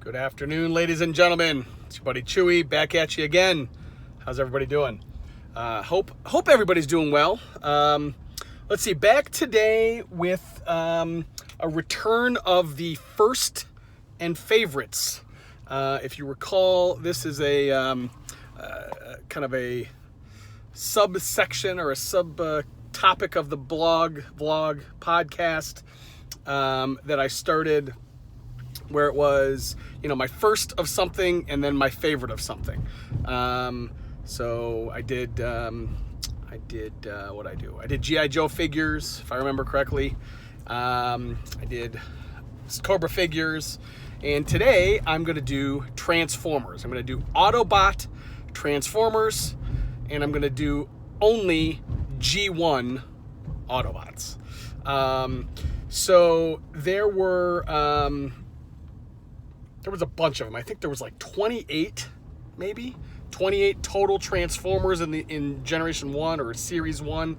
Good afternoon, ladies and gentlemen. It's your buddy Chewie back at you again. How's everybody doing? Hope everybody's doing well. Let's see, back today with a return of the first and favorites. If you recall, this is a kind of a subsection or a topic of the vlog podcast that I started, where it was, my first of something and then my favorite of something. So I did what I do. I did G.I. Joe figures, if I remember correctly. I did Cobra figures. And today I'm going to do Transformers. I'm going to do Autobot Transformers. And I'm going to do only G1 Autobots. So there was a bunch of them. I think there was like 28, maybe 28 total Transformers in Generation 1 or Series 1.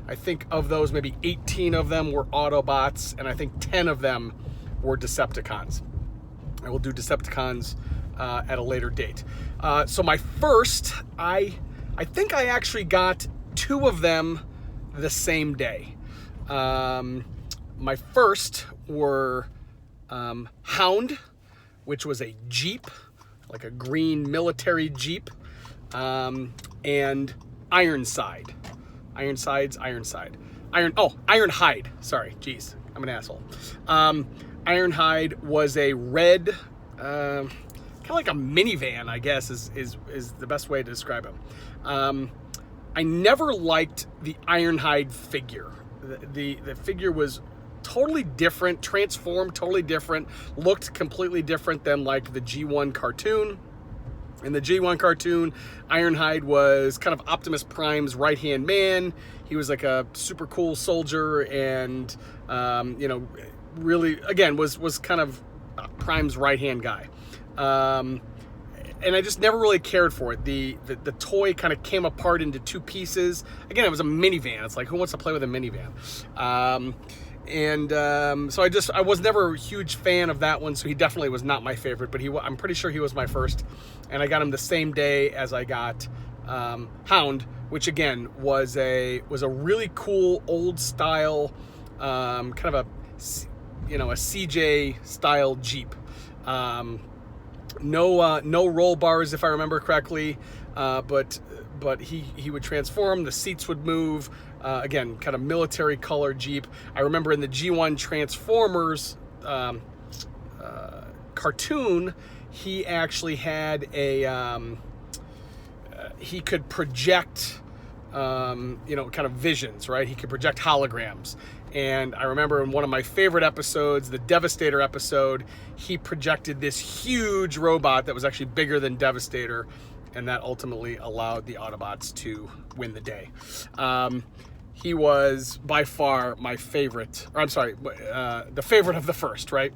I think of those, maybe 18 of them were Autobots, and I think 10 of them were Decepticons. I will do Decepticons at a later date. So my first, I think I actually got two of them the same day. My first were Hound, which was a Jeep, like a green military Jeep, and Ironside. Ironhide. Sorry, geez, I'm an asshole. Ironhide was a red, kind of like a minivan, I guess is the best way to describe him. I never liked the Ironhide figure. The figure was totally different, transformed totally different, looked completely different than like the G1 cartoon. In the G1 cartoon, Ironhide was kind of Optimus Prime's right-hand man. He was like a super cool soldier and, really, again, was kind of Prime's right-hand guy. And I just never really cared for it. The toy kind of came apart into two pieces. Again, it was a minivan. It's like, who wants to play with a minivan? So I was never a huge fan of that one. So he definitely was not my favorite, but I'm pretty sure he was my first. And I got him the same day as I got Hound, which again was a really cool old style, kind of a CJ style Jeep. No roll bars, if I remember correctly, but he would transform. The seats would move. Again, kind of military color Jeep. I remember in the G1 Transformers cartoon, he actually had he could project, kind of visions, right? He could project holograms. And I remember in one of my favorite episodes, the Devastator episode, he projected this huge robot that was actually bigger than Devastator, and that ultimately allowed the Autobots to win the day. He was by far my favorite, the favorite of the first, right?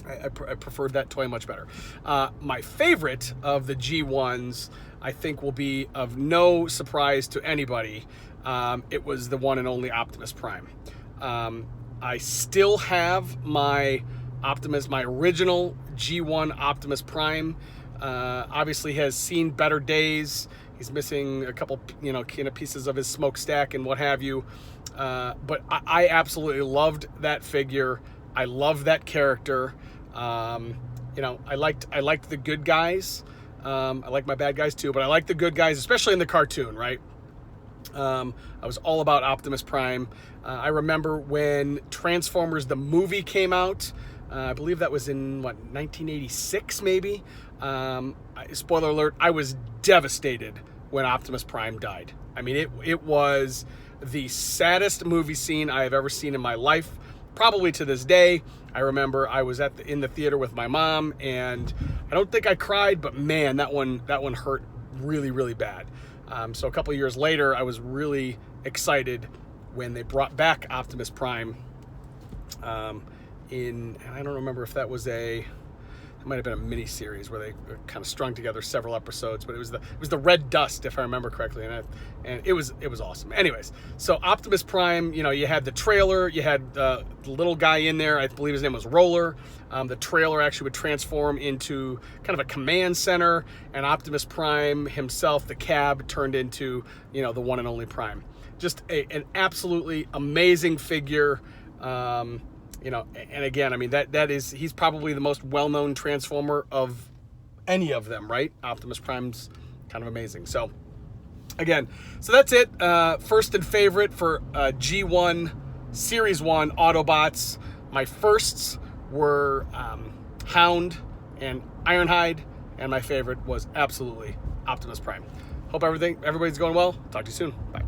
I preferred that toy much better. My favorite of the G1s, I think, will be of no surprise to anybody. It was the one and only Optimus Prime. I still have my original G1 Optimus Prime. Obviously has seen better days. He's missing a couple, pieces of his smokestack and what have you. But I absolutely loved that figure. I love that character. I liked the good guys. I like my bad guys too, but I like the good guys, especially in the cartoon, right? I was all about Optimus Prime. I remember when Transformers the movie came out. I believe that was in 1986 maybe. Spoiler alert, I was devastated when Optimus Prime died. I mean, it was the saddest movie scene I have ever seen in my life, probably to this day. I remember I was in the theater with my mom, and I don't think I cried, but man, that one hurt really, really bad. So a couple of years later, I was really excited when they brought back Optimus Prime. And I don't remember if that was it might have been a mini series where they kind of strung together several episodes, but it was the Red Dust, if I remember correctly, and it was awesome. Anyways, so Optimus Prime, you had the trailer, you had the little guy in there, I believe his name was Roller. The trailer actually would transform into kind of a command center, and Optimus Prime himself, the cab, turned into the one and only Prime. Just an absolutely amazing figure. And again, I mean, he's probably the most well-known Transformer of any of them, right? Optimus Prime's kind of amazing. So again, so that's it. First and favorite for G1 Series 1 Autobots. My firsts were Hound and Ironhide, and my favorite was absolutely Optimus Prime. Hope everybody's going well. Talk to you soon. Bye.